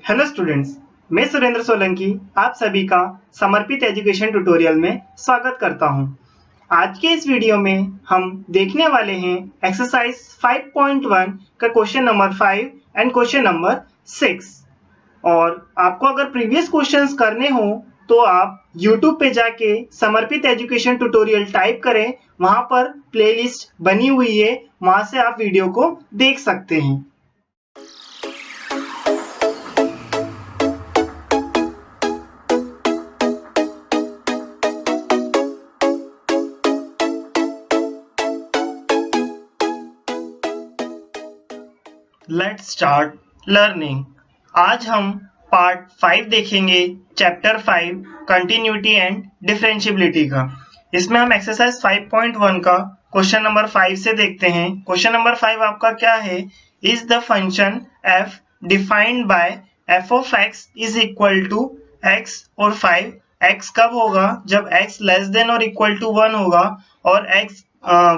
Hello students, मैं सुरेंद्र सोलंकी आप सभी का समर्पित एजुकेशन ट्यूटोरियल में स्वागत करता हूं। आज के इस वीडियो में हम देखने वाले हैं एक्सरसाइज 5.1 का question number 5 and question number 6। और आपको अगर प्रीवियस क्वेश्चंस करने हो तो आप YouTube पे जाके समर्पित एजुकेशन ट्यूटोरियल टाइप करें, वहां पर प्लेलिस्ट बनी हुई है, वहां से आप वीडियो को देख सकते हैं। Let's start learning. आज हम पार्ट 5 देखेंगे, चैप्टर 5 कंटिन्यूटी एंड डिफरेंशिएबिलिटी का। इसमें हम एक्सरसाइज 5.1 का क्वेश्चन नंबर 5 से देखते हैं। क्वेश्चन नंबर 5 आपका क्या है? Is the function f defined by f of x is equal to x और 5। x कब होगा? जब x लेस देन और इक्वल टू 1 होगा, और x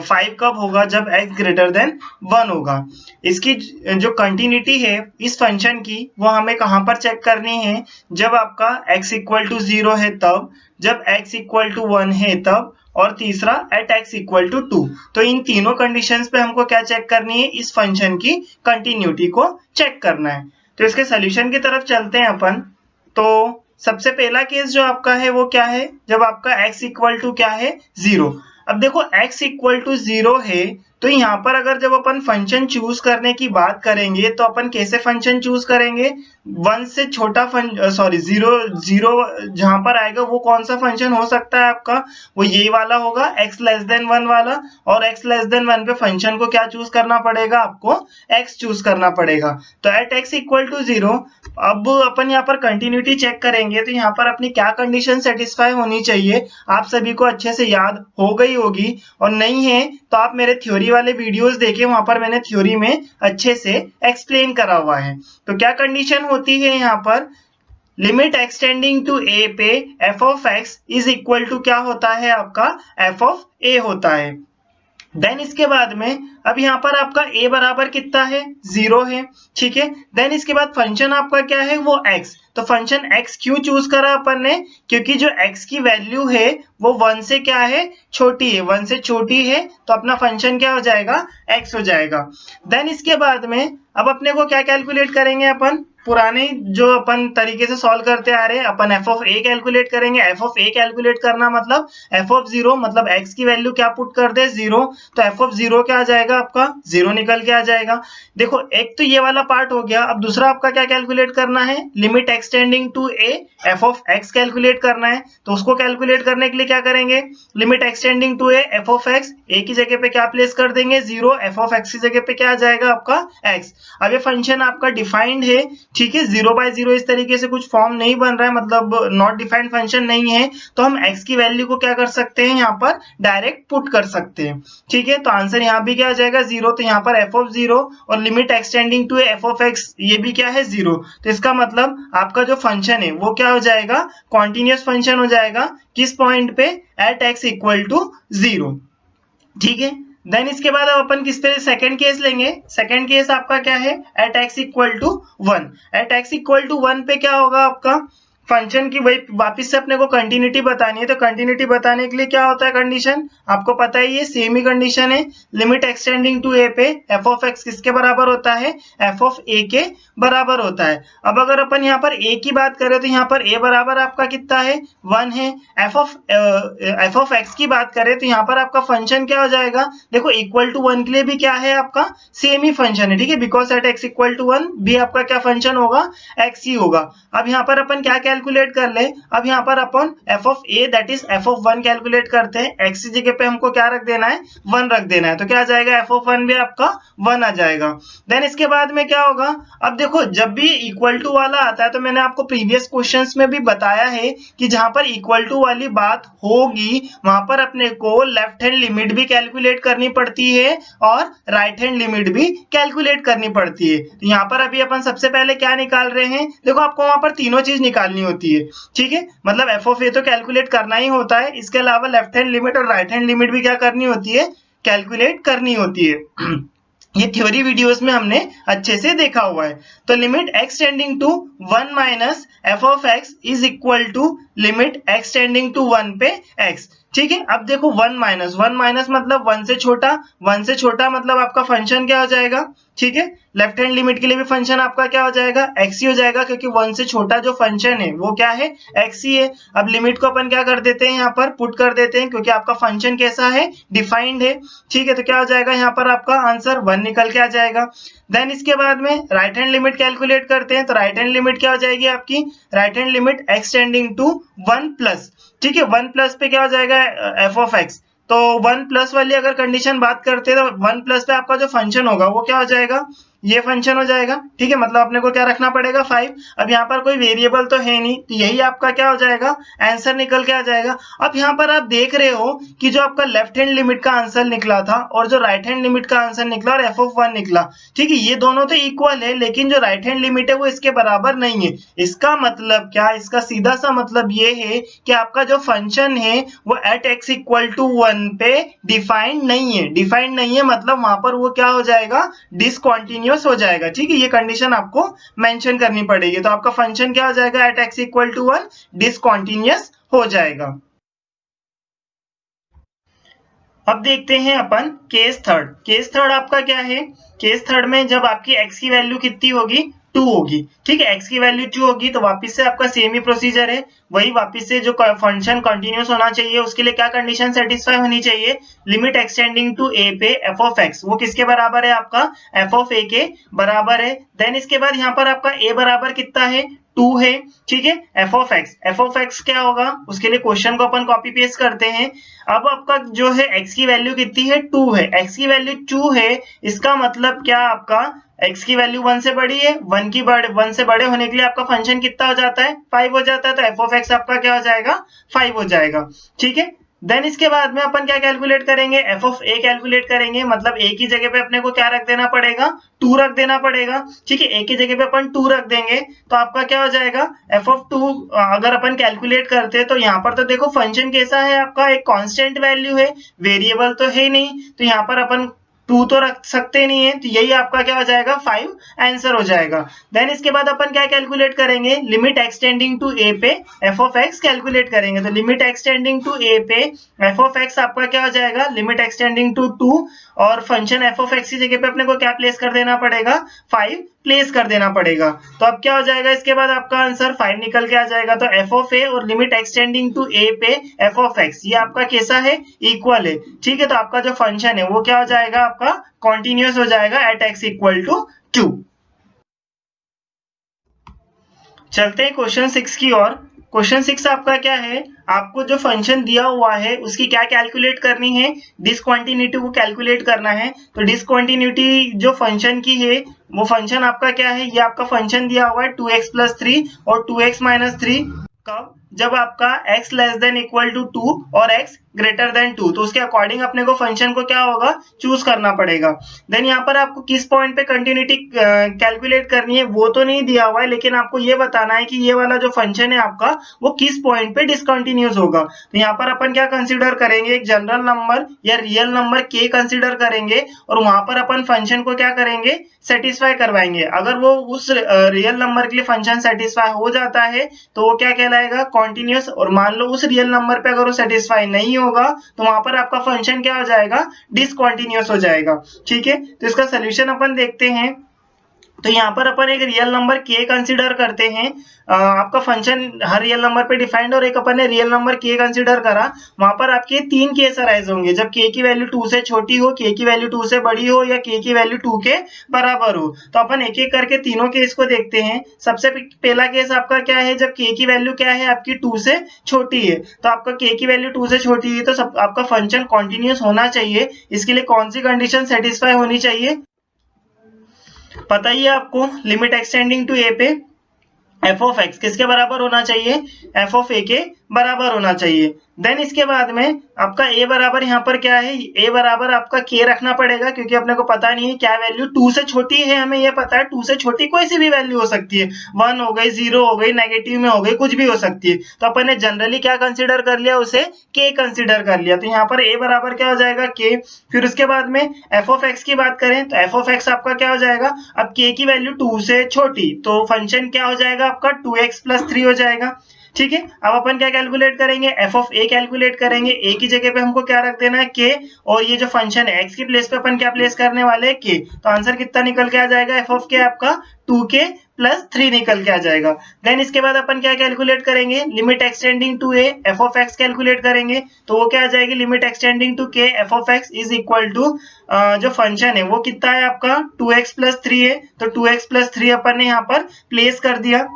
5 कब होगा? जब x ग्रेटर देन 1 होगा। इसकी जो कंटिन्यूटी है इस फंक्शन की, वो हमें कहां पर चेक करनी है? जब आपका x इक्वल टू 0 है तब, जब x इक्वल टू 1 है तब, और तीसरा एट x इक्वल टू 2। तो इन तीनों कंडीशंस पे हमको क्या चेक करनी है? इस फंक्शन की कंटिन्यूटी को चेक करना है। तो इसके सोल्यूशन की तरफ चलते हैं अपन। तो सबसे पहला केस जो आपका है वो क्या है? जब आपका x इक्वल टू क्या है? 0। अब देखो x इक्वल टू 0 है, तो यहाँ पर अगर जब अपन फंक्शन चूज करने की बात करेंगे तो अपन कैसे फंक्शन चूज करेंगे? 1 से छोटा जीरो जहां पर आएगा वो कौन सा फंक्शन हो सकता है आपका? वो ये वाला होगा, x लेस देन 1 वाला। और x लेस देन 1 पे फंक्शन को क्या चूज करना पड़ेगा? आपको x चूज करना पड़ेगा। तो एट x इक्वल टू 0 अब अपन यहाँ पर कंटिन्यूटी चेक करेंगे, तो यहाँ पर अपनी क्या कंडीशन सेटिस्फाई होनी चाहिए? आप सभी को अच्छे से याद हो गई होगी, और नहीं है तो आप मेरे थ्योरी वाले वीडियोस देखें, वहां पर मैंने थ्योरी में अच्छे से एक्सप्लेन करा हुआ है। तो क्या कंडीशन होती है यहाँ पर? लिमिट एक्सटेंडिंग टू a पे f of x is equal to क्या होता है? आपका f ऑफ a होता है। देन इसके बाद में अब यहाँ पर आपका a बराबर कितना है? 0 है, ठीक है। देन इसके बाद फंक्शन आपका क्या है? वो x। तो फंक्शन x क्यों चूज करा अपन ने? क्योंकि जो x की वैल्यू है वो 1 से क्या है? छोटी है। 1 से छोटी है तो अपना फंक्शन क्या हो जाएगा? x हो जाएगा। देन इसके बाद में अब अपने को क्या कैलकुलेट करेंगे अपन? पुराने जो अपन तरीके से सॉल्व करते आ रहे हैं, अपन f ऑफ a कैलकुलेट करेंगे। f ऑफ a कैलकुलेट करना मतलब f ऑफ 0 मतलब x की वैल्यू क्या पुट कर दे? 0। तो f ऑफ 0 क्या आ जाएगा? आपका 0 निकल के आ जाएगा। देखो एक तो ये वाला पार्ट हो गया। अब दूसरा आपका क्या कैलकुलेट करना है? Limit extending to a f of x calculate करना है। तो उसको कैलकुलेट करने के लिए क्या करेंगे? Limit extending to a f of x, a की जगह पे क्या प्लेस कर देंगे? 0। f ऑफ x की जगह पे क्या आ जाएगा? आपका x। अब ये फंक्शन आपका डिफाइंड है, ठीक है। 0 बाय 0 इस तरीके से कुछ फॉर्म नहीं बन रहा है, मतलब नॉट डिफाइंड फंक्शन नहीं है, तो हम x की वैल्यू को क्या कर सकते हैं? यहाँ पर डायरेक्ट पुट कर सकते हैं, ठीक है। तो आंसर यहाँ भी क्या आ जाएगा? 0। तो यहाँ पर f ऑफ 0 और limit extending to f of x ये भी क्या है? 0। तो इसका मतलब आपका जो फंक्शन है वो क्या हो जाएगा? कॉन्टिन्यूअस फंक्शन हो जाएगा। किस पॉइंट पे? एट x इक्वल टू 0, ठीक है। देन इसके बाद अब अपन किस पे सेकंड केस लेंगे? सेकंड केस आपका क्या है? At x equal to 1। At x equal to 1 पे क्या होगा आपका? फंक्शन की वही वापस से अपने को कंटिन्यूटी बतानी है। तो कंटिन्यूटी बताने के लिए क्या होता है कंडीशन? आपको पता ही है, सेम ही कंडीशन है। लिमिट एक्सटेंडिंग टू a पे f ऑफ x किसके बराबर होता है? f ऑफ a के बराबर होता है। अब अगर अपन यहाँ पर a की बात करें तो यहाँ पर a बराबर आपका कितना है? 1 है। f ऑफ x की बात करें तो यहाँ पर आपका फंक्शन क्या हो जाएगा? देखो इक्वल टू 1 के लिए भी क्या है? आपका सेम ही फंक्शन है, ठीक है। Because at x equal to 1 भी आपका क्या फंक्शन होगा? x ही होगा। अब यहाँ पर अपन क्या कैलकुलेट कर ले? अब यहाँ पर अपन f of a that is f of 1 calculate करते हैं। x की जगह पे हमको क्या रख देना है? 1 रख देना है। तो क्या आ जाएगा? f ऑफ 1 भी आपका 1 आ जाएगा। देन इसके बाद में क्या होगा? अब देखो जब भी इक्वल टू वाला आता है, तो मैंने आपको प्रीवियस क्वेश्चंस में भी बताया है कि जहां पर इक्वल टू वाली बात होगी वहां पर अपने को लेफ्ट हैंड लिमिट भी कैलकुलेट करनी पड़ती है और राइट हैंड लिमिट भी कैलकुलेट करनी पड़ती है। तो यहाँ पर अभी अपन सबसे पहले क्या निकाल रहे हैं? देखो आपको वहां पर तीनों चीज निकालनी होती है, ठीक है। मतलब f ऑफ a तो कैलकुलेट करना ही होता है, इसके अलावा लेफ्ट हैंड लिमिट और राइट हैंड लिमिट भी क्या करनी होती है? कैलकुलेट करनी होती है। ये थ्योरी वीडियोस में हमने अच्छे से देखा हुआ है। तो limit x tending to 1 minus f of x is equal to limit x tending to 1 पे x। ठीक है, अब देखो 1 माइनस मतलब 1 से छोटा, 1 से छोटा मतलब आपका फंक्शन क्या हो जाएगा। ठीक है, लेफ्ट हैंड लिमिट के लिए भी फंक्शन आपका क्या हो जाएगा, x ही हो जाएगा, क्योंकि 1 से छोटा जो फंक्शन है वो क्या है, x ही है। अब लिमिट को अपन क्या कर देते हैं, यहाँ पर पुट कर देते हैं, क्योंकि आपका फंक्शन कैसा है, डिफाइंड है। ठीक है, तो क्या हो जाएगा, यहाँ पर आपका आंसर 1 निकल के आ जाएगा। देन इसके बाद में राइट हैंड लिमिट कैलकुलेट करते हैं। तो राइट हैंड लिमिट क्या हो जाएगी आपकी, right hand limit x tending to 1 plus. ठीक है, 1 प्लस पे क्या हो जाएगा, एफ ऑफ एक्स। तो 1 प्लस वाली अगर कंडीशन बात करते हैं तो 1 प्लस पे आपका जो फंक्शन होगा वो क्या हो जाएगा, ये फंक्शन हो जाएगा। ठीक है, मतलब अपने को क्या रखना पड़ेगा, 5। अब यहाँ पर कोई वेरिएबल तो है नहीं, तो यही आपका क्या हो जाएगा, आंसर निकल के आ जाएगा। अब यहाँ पर आप देख रहे हो कि जो आपका लेफ्ट हैंड लिमिट का आंसर निकला था और जो राइट हैंड लिमिट का आंसर निकला और एफ ऑफ 1 निकला। ठीक है, ये दोनों तो इक्वल है, लेकिन जो राइट हैंड लिमिट है वो इसके बराबर नहीं है। इसका मतलब क्या, इसका सीधा सा मतलब ये है कि आपका जो फंक्शन है वो एट एक्स इक्वल टू 1 पे डिफाइंड नहीं है। डिफाइंड नहीं है मतलब वहां पर वो क्या हो जाएगा, डिसकंटिन्यूअस हो जाएगा। ठीक है, ये कंडीशन आपको मेंशन करनी पड़ेगी। तो आपका फंक्शन क्या हो जाएगा, at x equal to 1 discontinuous हो जाएगा। अब देखते हैं अपन केस थर्ड। केस थर्ड आपका क्या है, केस थर्ड में जब आपकी x की वैल्यू कितनी होगी, 2 होगी। ठीक है, x की वैल्यू 2 होगी तो वापस से आपका सेम ही प्रोसीजर है, वही वापस से जो फंक्शन कंटिन्यूअस होना चाहिए उसके लिए क्या कंडीशन सेटिस्फाई होनी चाहिए, लिमिट एक्सटेंडिंग टू a पे f ऑफ x वो किसके बराबर है, आपका f ऑफ a के बराबर है। देन इसके बाद यहाँ पर आपका a बराबर कितना है, 2 है। ठीक है, f ऑफ x क्या होगा, उसके लिए क्वेश्चन को अपन कॉपी पेस्ट करते हैं। अब आपका जो है x की वैल्यू कितनी है, 2 है, x की वैल्यू 2 है, इसका मतलब क्या, आपका x की वैल्यू 1 से बड़ी है, 1 से बड़े होने के लिए आपका फंक्शन कितना हो जाता है, 5 हो जाता है। तो f ऑफ x आपका क्या हो जाएगा, 5 हो जाएगा। ठीक है, देन इसके बाद में अपन क्या कैलकुलेट करेंगे, एफ ऑफ ए कैलकुलेट करेंगे। मतलब ए की जगह पे अपने को क्या रख देना पड़ेगा, 2 रख देना पड़ेगा। ठीक है, ए की जगह पे अपन 2 रख देंगे तो आपका क्या हो जाएगा, एफ ऑफ 2 अगर अपन कैलकुलेट करते हैं तो यहाँ पर तो देखो फंक्शन कैसा है आपका, एक कांस्टेंट वैल्यू है, वेरिएबल तो है नहीं, तो यहाँ पर अपन 2 तो रख सकते नहीं है, तो यही आपका क्या हो जाएगा, 5 आंसर हो जाएगा। देन इसके बाद अपन क्या कैलकुलेट करेंगे, लिमिट एक्सटेंडिंग टू a पे f ऑफ x कैलकुलेट करेंगे। तो लिमिट एक्सटेंडिंग टू a पे f ऑफ x आपका क्या हो जाएगा, लिमिट एक्सटेंडिंग टू 2 और फंक्शन f ऑफ x की जगह पे अपने को क्या प्लेस कर देना पड़ेगा, 5 प्लेस कर देना पड़ेगा। तो अब क्या हो जाएगा, इसके बाद आपका आंसर 5 निकल के आ जाएगा। तो f ऑफ a और लिमिट एक्सटेंडिंग टू a पे f ऑफ x ये आपका कैसा है, इक्वल है। ठीक है, तो आपका जो फंक्शन है वो क्या हो जाएगा, आपका कॉन्टिन्यूअस हो जाएगा एट x इक्वल टू 2। चलते हैं क्वेश्चन 6 की ओर। क्वेश्चन 6 आपका क्या है, आपको जो फंक्शन दिया हुआ है उसकी क्या कैलकुलेट करनी है, डिसकंटिन्यूटी को कैलकुलेट करना है। तो डिसकंटिन्यूटी जो फंक्शन की है वो फंक्शन आपका क्या है, ये आपका फंक्शन दिया हुआ है 2x प्लस 3 और 2x माइनस 3। कब, जब आपका x less than equal to 2 और x ग्रेटर देन 2, तो उसके अकॉर्डिंग अपने को फंक्शन को क्या होगा, चूज करना पड़ेगा। देन यहाँ पर आपको किस पॉइंट पे कंटिन्यूटी कैलकुलेट करनी है वो तो नहीं दिया हुआ है, लेकिन आपको ये बताना है कि ये वाला जो फंक्शन है आपका वो किस पॉइंट पे डिसकंटिन्यूअस होगा। तो यहाँ पर अपन क्या कंसीडर करेंगे, एक जनरल नंबर या रियल नंबर k कंसीडर करेंगे और वहां पर अपन फंक्शन को क्या करेंगे, सेटिस्फाई करवाएंगे। अगर वो उस रियल नंबर के लिए फंक्शन सेटिस्फाई हो जाता है तो वो क्या कहलाएगा, कॉन्टिन्यूअस। और मान लो उस रियल नंबर पे अगर वो सेटिस्फाई नहीं होगा तो वहां पर आपका फंक्शन क्या हो जाएगा, डिसकंटिन्यूअस हो जाएगा। ठीक है, तो इसका सोल्यूशन अपन देखते हैं। तो यहाँ पर अपन एक रियल नंबर k कंसीडर करते हैं, आपका फंक्शन हर रियल नंबर पे डिफाइंड, और एक अपन ने रियल नंबर k कंसीडर करा। वहां पर आपके 3 केस अराइज होंगे, जब k की वैल्यू 2 से छोटी हो, k की वैल्यू 2 से बड़ी हो या k की वैल्यू 2 के बराबर हो। तो अपन एक एक करके तीनों केस को देखते हैं। सबसे पहला केस आपका क्या है, जब k की वैल्यू क्या है आपकी 2 से छोटी है। तो आपका k की वैल्यू 2 से छोटी है तो आपका फंक्शन कॉन्टिन्यूअस होना चाहिए। इसके लिए कौन सी कंडीशन सेटिस्फाई होनी चाहिए, पता ही है आपको, लिमिट एक्सटेंडिंग टू a पे f ऑफ x किसके बराबर होना चाहिए, f ऑफ a के बराबर होना चाहिए। देन इसके बाद में आपका a बराबर यहाँ पर क्या है, a बराबर आपका k रखना पड़ेगा, क्योंकि अपने को पता नहीं है क्या वैल्यू 2 से छोटी है, हमें ये पता है 2 से छोटी कोई सी भी वैल्यू हो सकती है, 1 हो गई, 0 हो गई, नेगेटिव में हो गई, कुछ भी हो सकती है। तो अपन ने जनरली क्या कंसीडर कर लिया, उसे k कंसीडर कर लिया। तो यहाँ पर a बराबर क्या हो जाएगा, k। फिर उसके बाद में f ऑफ x की बात करें तो f ऑफ x आपका क्या हो जाएगा, अब k की वैल्यू 2 से छोटी, तो फंक्शन क्या हो जाएगा आपका 2x + 3 हो जाएगा। ठीक है, अब अपन क्या कैलकुलेट करेंगे, f ऑफ a कैलकुलेट करेंगे। a की जगह पे हमको क्या रख देना है, k, और ये जो फंक्शन है x की प्लेस पे अपन क्या प्लेस करने वाले हैं, k। तो आंसर कितना निकल के आ जाएगा, f ऑफ k आपका 2k + 3 निकल के आ जाएगा। देन इसके बाद अपन क्या कैलकुलेट करेंगे, limit extending to a f of x calculate करेंगे। तो वो क्या आ जाएगी, limit extending to k f of x is equal to जो फंक्शन है वो कितना है आपका 2x + 3 है, तो 2x + 3 अपन ने यहाँ पर प्लेस कर दिया।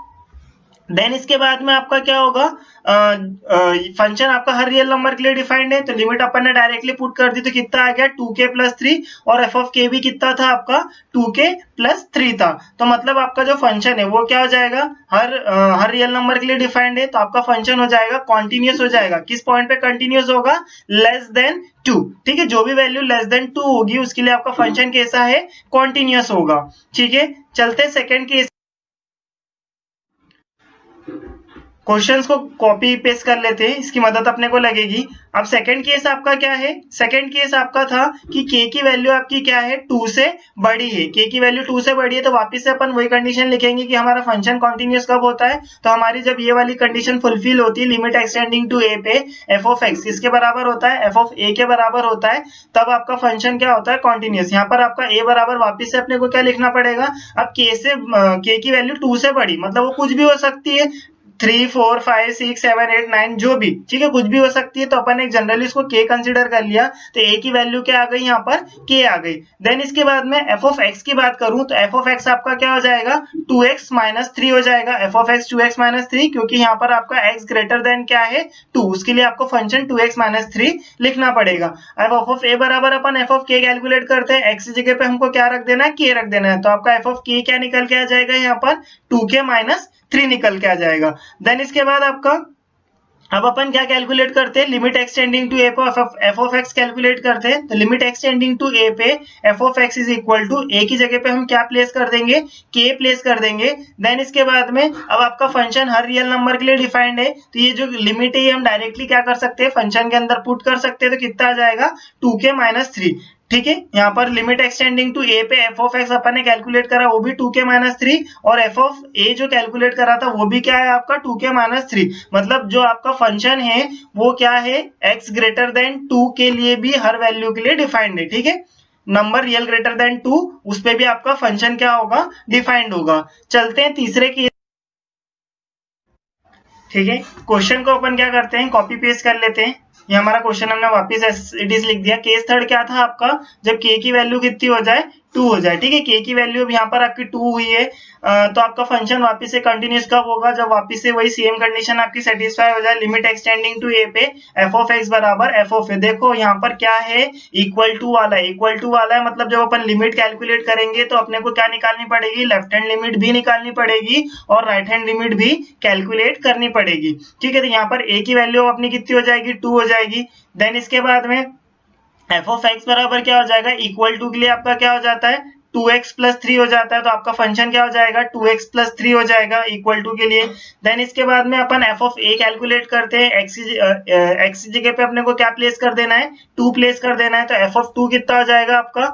देन इसके बाद में आपका क्या होगा, फंक्शन आपका हर रियल नंबर के लिए डिफाइंड है, तो लिमिट अपन ने डायरेक्टली पुट कर दी, तो कितना आ गया 2k + 3, और f ऑफ k भी कितना था आपका 2k + 3 था। तो मतलब आपका जो फंक्शन है वो क्या हो जाएगा, हर रियल नंबर के लिए डिफाइंड है, तो आपका फंक्शन हो जाएगा कॉन्टिन्यूस हो जाएगा। किस पॉइंट पे कंटिन्यूस होगा, <2। ठीक है, जो भी वैल्यू <2 होगी उसके लिए आपका फंक्शन कैसा है, कॉन्टिन्यूस होगा। ठीक है, चलते सेकंड केस। क्वेश्चंस को कॉपी पेस्ट कर लेते हैं, इसकी मदद अपने को लगेगी। अब सेकंड केस आपका क्या है, सेकंड केस आपका था कि k की वैल्यू आपकी क्या है 2 से बड़ी है, k की वैल्यू 2 से बड़ी है, तो वापस से अपन वही कंडीशन लिखेंगे कि हमारा फंक्शन कॉन्टिन्यूस कब होता है, तो हमारी जब ये वाली कंडीशन फुलफिल होती है, लिमिट एक्सटेंडिंग टू a पे f ऑफ x किसके बराबर होता है, f ऑफ a के बराबर होता है, तब आपका फंक्शन क्या होता है, कॉन्टिन्यूस। यहाँ पर आपका a बराबर वापस से अपने को क्या लिखना पड़ेगा, अब k की वैल्यू 2 से बड़ी, मतलब वो कुछ भी हो सकती है, 3, 4, 5, 6, 7, 8, 9 जो भी, ठीक है, कुछ भी हो सकती है। तो अपन एक जनरली इसको k कंसीडर कर लिया, तो a की वैल्यू क्या आ गई, यहाँ पर k आ गई। देन इसके बाद में f ऑफ x की बात करूं तो f ऑफ x आपका क्या हो जाएगा 2x - 3 हो जाएगा, f ऑफ x 2x - 3, क्योंकि यहाँ पर आपका x ग्रेटर देन क्या है 2, उसके लिए आपको फंक्शन 2x - 3 लिखना पड़ेगा। अब f ऑफ a बराबर अपन f ऑफ k कैलकुलेट करते हैं, x की जगह पे हमको क्या रख देना है, k रख देना है, तो आपका f ऑफ k क्या निकल के आ जाएगा, यहाँ पर 2k - 3 निकल के आ जाएगा। देन इसके बाद आपका अब अपन क्या कैलकुलेट करते हैं, लिमिट एक्सटेंडिंग टू a पे f ऑफ x कैलकुलेट करते हैं। तो लिमिट एक्सटेंडिंग टू a पे f of x is equal to a की जगह पे हम क्या प्लेस कर देंगे, k प्लेस कर देंगे। देन इसके बाद में अब आपका फंक्शन हर रियल नंबर के लिए डिफाइंड है, तो ये जो लिमिट है ये हम डायरेक्टली क्या कर सकते हैं, फंक्शन के अंदर पुट कर सकते हैं, तो कितना आ जाएगा 2k - 3। ठीक है, यहाँ पर लिमिट एक्सटेंडिंग टू a पे f ऑफ x अपन ने कैलकुलेट करा, वो भी 2k - 3, और f ऑफ a जो कैलकुलेट करा था वो भी क्या है आपका 2k - 3। मतलब जो आपका फंक्शन है वो क्या है, x ग्रेटर देन 2 के लिए भी हर वैल्यू के लिए डिफाइंड है। ठीक है, नंबर रियल ग्रेटर देन 2 उस पे भी आपका फंक्शन क्या होगा, डिफाइंड होगा। चलते हैं तीसरे केस। ठीक है, क्वेश्चन को अपन क्या करते हैं, कॉपी पेस्ट कर लेते हैं। ये हमारा क्वेश्चन हमने वापस एज इट इज लिख दिया। केस थर्ड क्या था आपका, जब k की वैल्यू कितनी हो जाए 2 हो जाए। ठीक है, k की वैल्यू अब यहाँ पर आपकी 2 हुई है, तो आपका फंक्शन वापस से कंटिन्यूस कब होगा, जब वापस से वही सेम कंडीशन आपकी सेटिस्फाई हो जाए, लिमिट एक्सटेंडिंग टू a पे f ऑफ x बराबर f ऑफ a। देखो यहाँ पर क्या है, इक्वल टू वाला है, इक्वल टू वाला है, मतलब जब अपन लिमिट कैलकुलेट करेंगे तो अपने को क्या निकालनी पड़ेगी, लेफ्ट हैंड लिमिट भी निकालनी पड़ेगी और राइट हैंड लिमिट भी कैलकुलेट करनी पड़ेगी। ठीक है, तो यहाँ पर a की वैल्यू अपनी कितनी हो जाएगी, 2 हो जाएगी। देन इसके बाद में f ऑफ x बराबर क्या हो जाएगा, इक्वल टू के लिए आपका क्या हो जाता है 2x + 3 हो जाता है, तो आपका फंक्शन क्या हो जाएगा 2x + 3 हो जाएगा इक्वल टू के लिए। देन इसके बाद में अपन f ऑफ a कैलकुलेट करते हैं, x की जगह पे अपने को क्या प्लेस कर देना है, 2 प्लेस कर देना है, तो f ऑफ 2 कितना हो जाएगा आपका,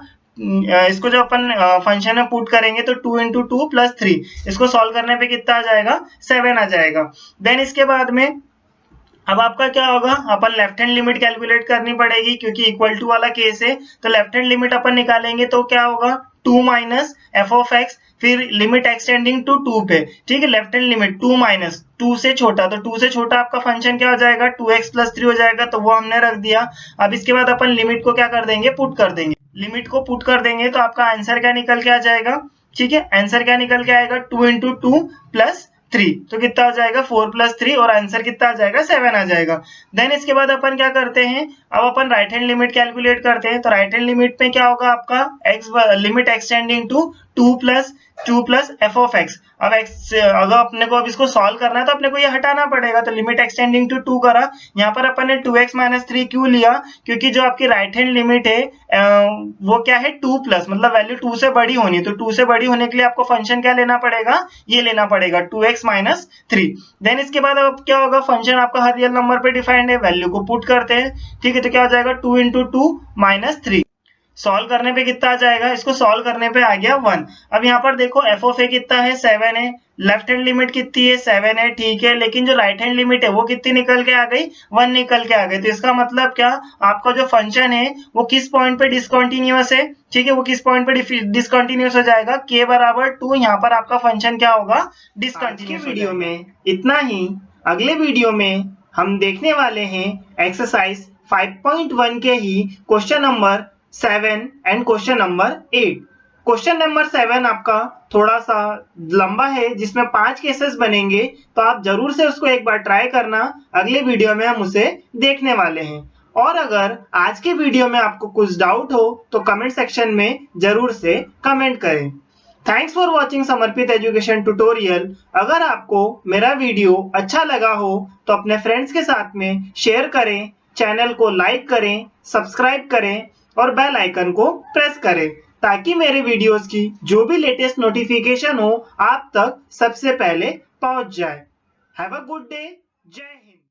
इसको जो अपन फंक्शन में पुट करेंगे तो 2 × 2 + 3, इसको सॉल्व करने पे कितना आ जाएगा 7 आ जाएगा। देन इसके बाद में अब आपका क्या होगा, अपन लेफ्ट हैंड लिमिट कैलकुलेट करनी पड़ेगी, क्योंकि इक्वल टू वाला केस है, तो लेफ्ट हैंड लिमिट अपन निकालेंगे तो क्या होगा 2 - f ऑफ x, फिर लिमिट एक्सटेंडिंग टू 2 पे। ठीक है, लेफ्ट हैंड लिमिट 2 - 2 से छोटा, तो 2 से छोटा आपका फंक्शन क्या हो जाएगा 2x + 3 हो जाएगा, तो वो हमने रख दिया। अब इसके बाद अपन लिमिट को क्या कर देंगे, पुट कर देंगे। लिमिट को पुट कर देंगे तो आपका आंसर क्या निकल के आ जाएगा, ठीक है, आंसर क्या निकल के आएगा 2 × 2 + 3, तो कितना हो जाएगा 4 + 3, और आंसर कितना आ जाएगा 7 आ जाएगा। देन इसके बाद अपन क्या करते हैं, अब अपन राइट हैंड लिमिट कैलकुलेट करते हैं। तो राइट हैंड लिमिट में क्या होगा आपका x limit extending to 2 + 2 plus f of x. अब एक्स अगर अपने को अब इसको सॉल्व करना है तो अपने को ये हटाना पड़ेगा, तो लिमिट एक्सटेंडिंग टू 2 करा। यहाँ पर अपन ने 2x माइनस 3 क्यों लिया, क्योंकि जो आपकी राइट हैंड लिमिट है वो क्या है 2 प्लस, मतलब वैल्यू 2 से बड़ी होनी है, तो 2 से बड़ी होने के लिए आपको फंक्शन क्या लेना पड़ेगा, ये लेना पड़ेगा 2x माइनस 3। देन इसके बाद अब क्या होगा, फंक्शन आपका हर रियल नंबर पे डिफाइंड है, वैल्यू को पुट करते हैं, ठीक है। तो क्या हो जाएगा 2 इंटू 2 माइनस 3। सॉल्व करने पे कितना आ जाएगा, इसको सॉल्व करने पे आ गया 1। अब यहाँ पर देखो एफ ऑफ ए कितना है 7 है, लेफ्ट हैंड लिमिट कितनी है 7 है, ठीक है। लेकिन जो राइट हैंड लिमिट है वो कितनी निकल के आ गई, 1 निकल के आ गई। तो इसका मतलब क्या, आपका जो फंक्शन है वो किस पॉइंट पे डिसकंटिन्यूअस है, ठीक है, वो किस पॉइंट पे डिसकंटिन्यूअस हो जाएगा, के बराबर 2, यहाँ पर आपका फंक्शन क्या होगा, डिसकंटिन्यूअस। वीडियो में इतना ही, अगले वीडियो में हम देखने वाले हैं एक्सरसाइज 5.1 के ही question number 7 and question number 8। Question number 7 आपका थोड़ा सा लंबा है, जिसमें 5 केसेस बनेंगे, तो आप जरूर से उसको एक बार ट्राई करना। अगले वीडियो में हम उसे देखने वाले हैं। और अगर आज के वीडियो में आपको कुछ डाउट हो तो कमेंट सेक्शन में जरूर से कमेंट करें। थैंक्स फॉर वॉचिंग समर्पित एजुकेशन ट्यूटोरियल। अगर आपको मेरा वीडियो अच्छा लगा हो तो अपने फ्रेंड्स के साथ में शेयर करें, चैनल को लाइक करें, सब्सक्राइब करें और बेल आइकन को प्रेस करें, ताकि मेरे वीडियोस की जो भी लेटेस्ट नोटिफिकेशन हो आप तक सबसे पहले पहुंच जाए। Have a good day. जय हिंद।